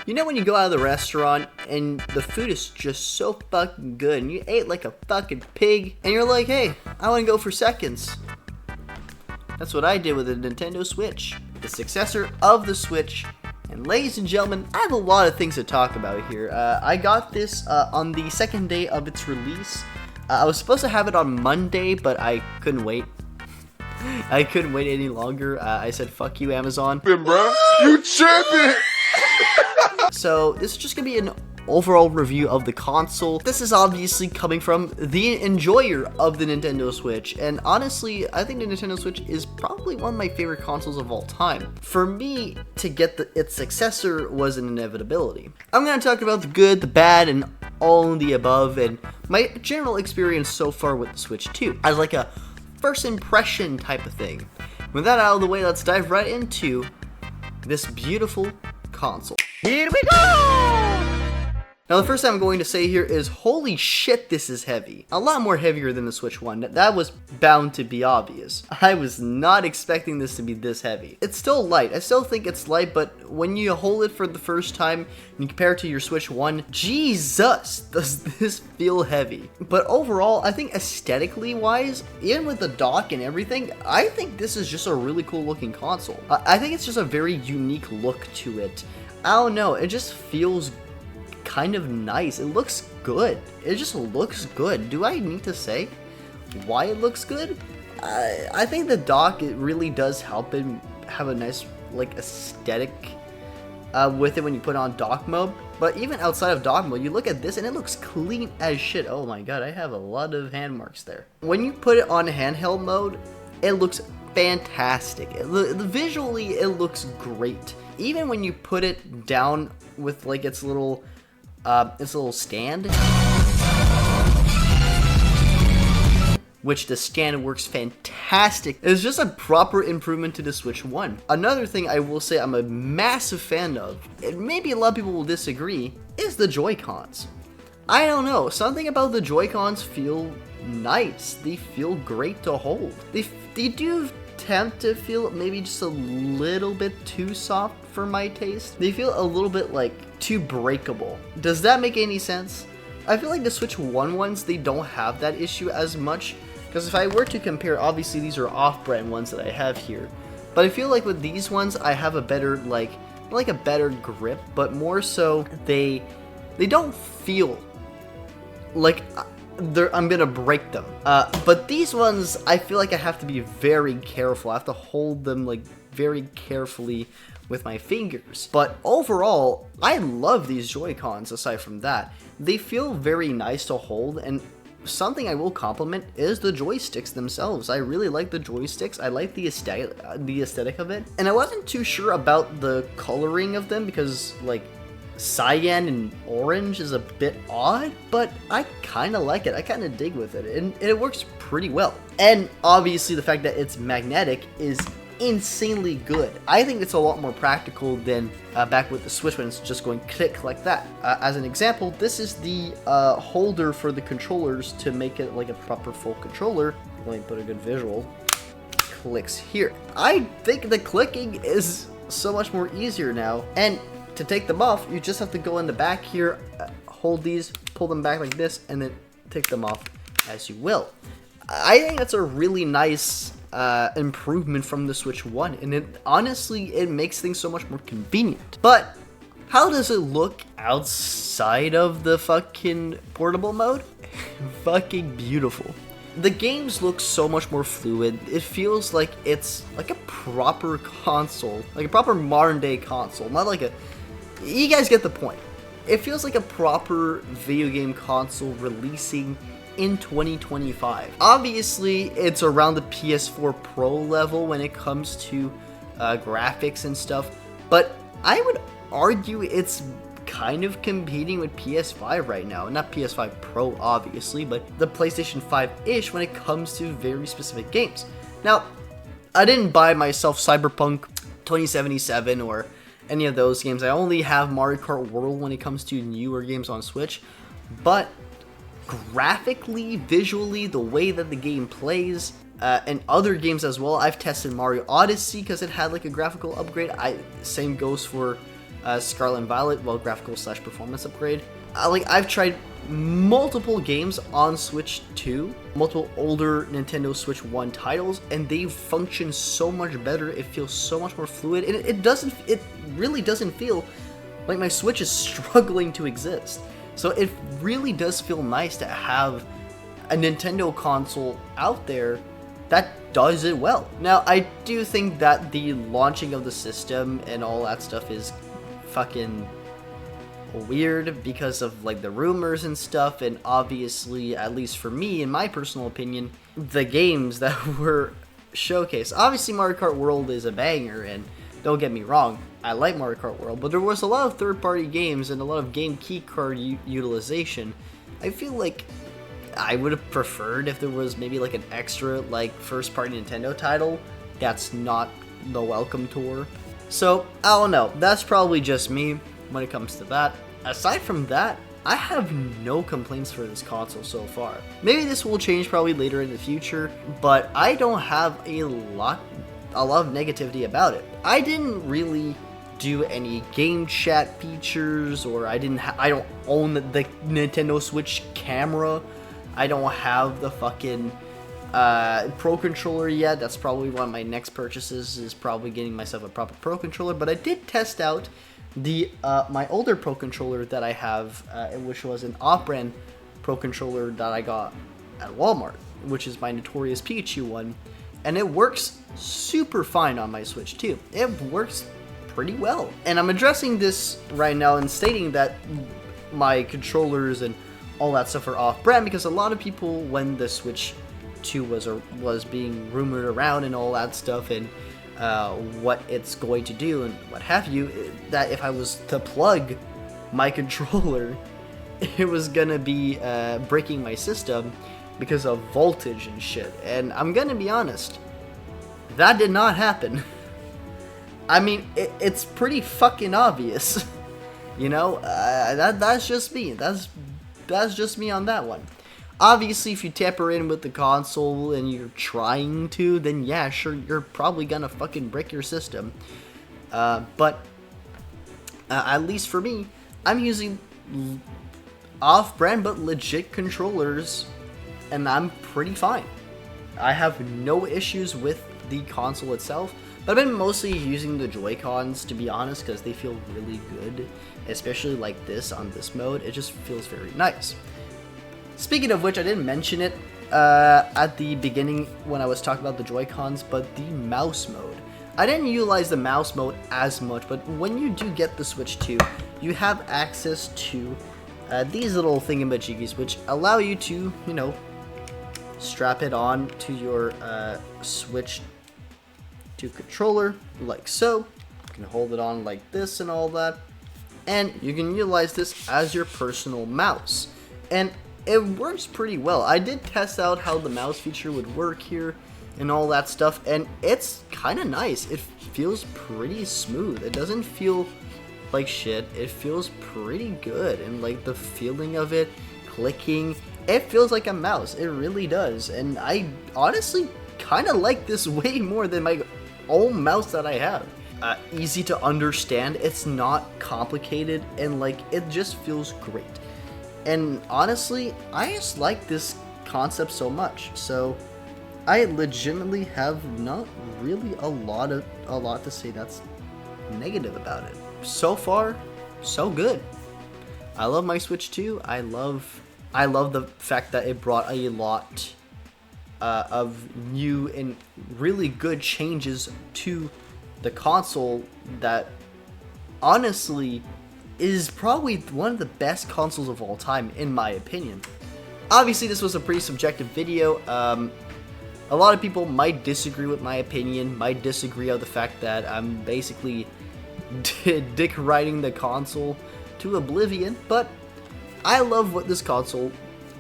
You know when you go out of the restaurant and the food is just so fucking good and you ate like a fucking pig and you're like, hey, I want to go for seconds. That's what I did with the Nintendo Switch, the successor of the Switch. And ladies and gentlemen, I have a lot of things to talk about here. I got this on the second day of its release. I was supposed to have it on Monday, but I couldn't wait. I couldn't wait any longer. I said, fuck you, Amazon. Bro, you tripping! So this is just gonna be an overall review of the console. This is obviously coming from the enjoyer of the Nintendo Switch, and honestly, I think the Nintendo Switch is probably one of my favorite consoles of all time. For me, to get its successor was an inevitability. I'm gonna talk about the good, the bad, and all the above, and my general experience so far with the Switch 2, as like a first impression type of thing. With that out of the way, let's dive right into this beautiful console. Here we go! Now the first thing I'm going to say here is, holy shit, this is heavy. A lot more heavier than the Switch 1. That was bound to be obvious. I was not expecting this to be this heavy. It's still light. I still think it's light, but when you hold it for the first time and you compare it to your Switch 1, Jesus, does this feel heavy. But overall, I think aesthetically wise, even with the dock and everything, I think this is just a really cool looking console. I think it's just a very unique look to it. I don't know, it just feels kind of nice. It looks good. It just looks good. Do I need to say why it looks good? I think the dock, it really does help it have a nice like aesthetic with it when you put on dock mode. But even outside of dock mode, you look at this and it looks clean as shit. Oh my god, I have a lot of hand marks there. When you put it on handheld mode, it looks fantastic. Visually, it looks great. Even when you put it down with like its little stand, which the stand works fantastic. It's just a proper improvement to the Switch 1. Another thing I will say I'm a massive fan of, and maybe a lot of people will disagree, is the Joy-Cons. I don't know, something about the Joy-Cons feel nice. They feel great to hold. They do tend to feel maybe just a little bit too soft for my taste. They feel a little bit like too breakable. Does that make any sense? I feel like the Switch 1 ones, they don't have that issue as much, because if I were to compare, obviously these are off-brand ones that I have here, but I feel like with these ones I have a better like a better grip, but more so they don't feel like I'm gonna break them. But these ones, I feel like I have to be very careful. I have to hold them like very carefully with my fingers. But overall, I love these Joy-Cons. Aside from that, they feel very nice to hold, and something I will compliment is the joysticks themselves. I really like the joysticks. I like the aesthetic of it, and I wasn't too sure about the coloring of them because like cyan and orange is a bit odd, but I kind of like it. I kind of dig with it, and it works pretty well. And obviously the fact that it's magnetic is insanely good. I think it's a lot more practical than back with the Switch when it's just going click like that. As an example, this is the holder for the controllers to make it like a proper full controller. Let me put a good visual. Clicks here. I think the clicking is so much more easier now, and to take them off, you just have to go in the back here, hold these, pull them back like this, and then take them off as you will. I think that's a really nice improvement from the Switch 1, and it makes things so much more convenient. But how does it look outside of the fucking portable mode? Fucking beautiful. The games look so much more fluid. It feels like it's like a proper console, like a proper modern day console, not like a... You guys get the point. It feels like a proper video game console releasing in 2025. Obviously, it's around the PS4 Pro level when it comes to graphics and stuff, but I would argue it's kind of competing with PS5 right now. Not PS5 Pro, obviously, but the PlayStation 5-ish when it comes to very specific games. Now, I didn't buy myself Cyberpunk 2077 or any of those games. I only have Mario Kart World when it comes to newer games on Switch, but graphically, visually, the way that the game plays, and other games as well. I've tested Mario Odyssey because it had like a graphical upgrade. Same goes for Scarlet and Violet, well, graphical / performance upgrade. I've tried multiple games on Switch 2, multiple older Nintendo Switch 1 titles, and they function so much better. It feels so much more fluid, and it really doesn't feel like my Switch is struggling to exist. So it really does feel nice to have a Nintendo console out there that does it well. Now, I do think that the launching of the system and all that stuff is fucking weird because of like the rumors and stuff, and obviously, at least for me, in my personal opinion, the games that were showcased. Obviously, Mario Kart World is a banger, and don't get me wrong, I like Mario Kart World, but there was a lot of third-party games and a lot of game keycard utilization. I feel like I would have preferred if there was maybe like an extra like first-party Nintendo title that's not the Welcome Tour. So, I don't know, that's probably just me when it comes to that. Aside from that, I have no complaints for this console so far. Maybe this will change probably later in the future, but I don't have a lot of negativity about it. I didn't really do any game chat features, or I don't own the Nintendo Switch camera. I don't have the fucking Pro Controller yet. That's probably one of my next purchases, is probably getting myself a proper Pro Controller, but I did test out the my older Pro Controller that I have, which was an off-brand Pro Controller that I got at Walmart, which is my Notorious Pikachu one, and it works super fine on my Switch too. It works pretty well, and I'm addressing this right now and stating that my controllers and all that stuff are off-brand because a lot of people, when the Switch 2 was being rumored around and all that stuff, and what it's going to do and what have you, that if I was to plug my controller, it was gonna be breaking my system because of voltage and shit. And I'm gonna be honest, that did not happen. I mean, it's pretty fucking obvious, you know. That's just me. That's just me on that one. Obviously, if you tamper in with the console and you're trying to, then yeah, sure, you're probably gonna fucking brick your system. But at least for me, I'm using off-brand but legit controllers, and I'm pretty fine. I have no issues with the console itself, but I've been mostly using the Joy-Cons, to be honest, because they feel really good, especially like this on this mode. It just feels very nice. Speaking of which, I didn't mention it at the beginning when I was talking about the Joy-Cons, but the mouse mode. I didn't utilize the mouse mode as much, but when you do get the Switch 2, you have access to these little thingamajiggies, which allow you to, you know, strap it on to your Switch 2 controller, like so. You can hold it on like this and all that, and you can utilize this as your personal mouse. And it works pretty well. I did test out how the mouse feature would work here and all that stuff, and it's kind of nice. It feels pretty smooth. It doesn't feel like shit. It feels pretty good, and like the feeling of it clicking, it feels like a mouse. It really does. And I honestly kind of like this way more than my own mouse that I have. Easy to understand. It's not complicated, and like it just feels great. And honestly, I just like this concept so much. So I legitimately have not really a lot to say that's negative about it. So far, so good. I love my Switch 2. I love the fact that it brought a lot of new and really good changes to the console that honestly is probably one of the best consoles of all time, in my opinion. Obviously, this was a pretty subjective video. A lot of people might disagree with my opinion, might disagree of the fact that I'm basically dick riding the console to oblivion, but I love what this console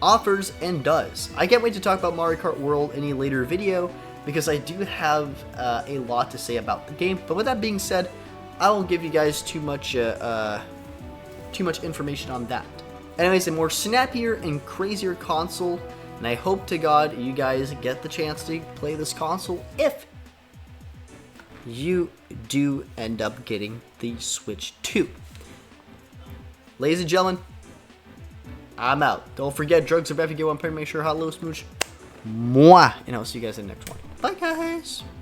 offers and does. I can't wait to talk about Mario Kart World in a later video, because I do have a lot to say about the game. But with that being said, I won't give you guys too much information on that. Anyways, a more snappier and crazier console, and I hope to God you guys get the chance to play this console if you do end up getting the Switch 2. Ladies and gentlemen, I'm out. Don't forget, drugs are bad if you get one pair. Make sure hot little smooch. Mwah! And I'll see you guys in the next one. Bye, guys.